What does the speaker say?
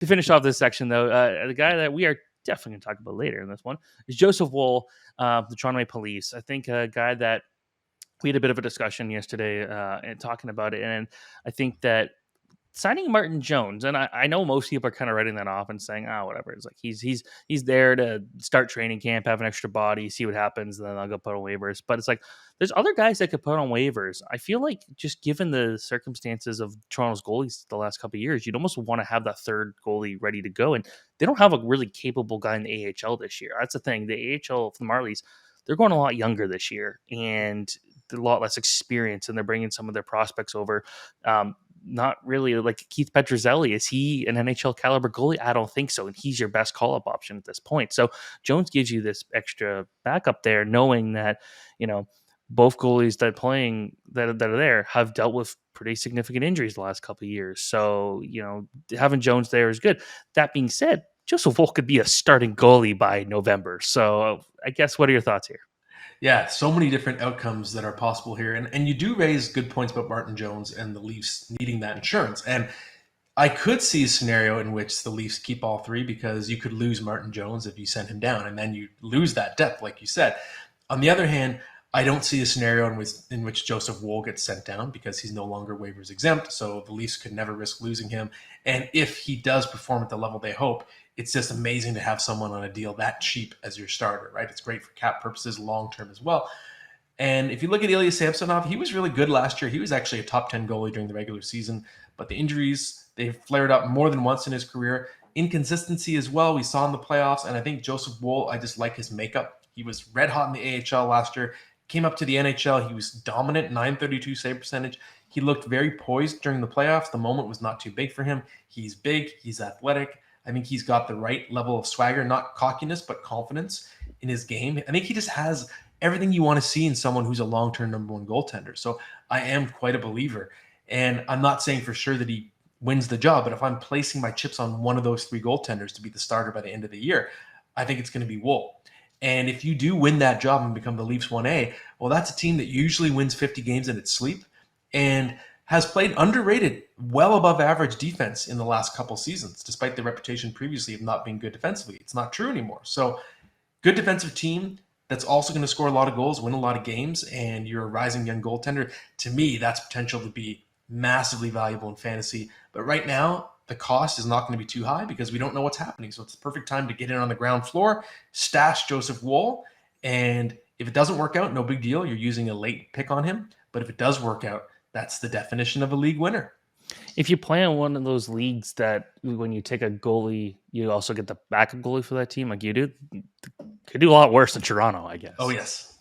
To finish off this section, though, the guy that we are definitely going to talk about later in this one is Joseph Woll, the Toronto Maple Leafs. I think a guy that we had a bit of a discussion yesterday and talking about it, and I think that signing Martin Jones, and I know most people are kind of writing that off and saying, "Oh, whatever." It's like he's there to start training camp, have an extra body, see what happens, and then I'll go put on waivers. But it's like there's other guys that could put on waivers. I feel like just given the circumstances of Toronto's goalies the last couple of years, you'd almost want to have that third goalie ready to go, and they don't have a really capable guy in the AHL this year. That's the thing. The AHL for the Marlies, they're going a lot younger this year, and a lot less experience, and they're bringing some of their prospects over. Not really like Keith Petruzzelli. Is he an NHL caliber goalie? I don't think so. And he's your best call up option at this point. So Jones gives you this extra backup there, knowing that, both goalies that are there have dealt with pretty significant injuries the last couple of years. So, having Jones there is good. That being said, Joseph Woll could be a starting goalie by November. So I guess, what are your thoughts here? Yeah, so many different outcomes that are possible here. And you do raise good points about Martin Jones and the Leafs needing that insurance. And I could see a scenario in which the Leafs keep all three because you could lose Martin Jones if you send him down, and then you lose that depth, like you said. On the other hand, I don't see a scenario in which Joseph Woll gets sent down because he's no longer waivers exempt. So the Leafs could never risk losing him. And if he does perform at the level they hope, it's just amazing to have someone on a deal that cheap as your starter, right? It's great for cap purposes long term as well. And if you look at Ilya Samsonov, he was really good last year. He was actually a top 10 goalie during the regular season, but the injuries, they've flared up more than once in his career. Inconsistency as well, we saw in the playoffs. And I think Joseph Woll, I just like his makeup. He was red hot in the AHL last year, came up to the NHL. He was dominant, 932 save percentage. He looked very poised during the playoffs. The moment was not too big for him. He's big, he's athletic. I think he's got the right level of swagger, not cockiness, but confidence in his game. I think he just has everything you want to see in someone who's a long-term number one goaltender. So I am quite a believer. And I'm not saying for sure that he wins the job, but if I'm placing my chips on one of those three goaltenders to be the starter by the end of the year, I think it's going to be Woll. And if you do win that job and become the Leafs 1A, well, that's a team that usually wins 50 games in its sleep and has played underrated, well above average defense in the last couple seasons, despite the reputation previously of not being good defensively. It's not true anymore. So good defensive team that's also going to score a lot of goals, win a lot of games, and you're a rising young goaltender. To me, that's potential to be massively valuable in fantasy. But right now, the cost is not going to be too high because we don't know what's happening. So it's the perfect time to get in on the ground floor, stash Joseph Woll, and if it doesn't work out, no big deal. You're using a late pick on him. But if it does work out, that's the definition of a league winner. If you play on one of those leagues that when you take a goalie, you also get the backup goalie for that team, like you do, could do a lot worse than Toronto, I Oh, guess. yes.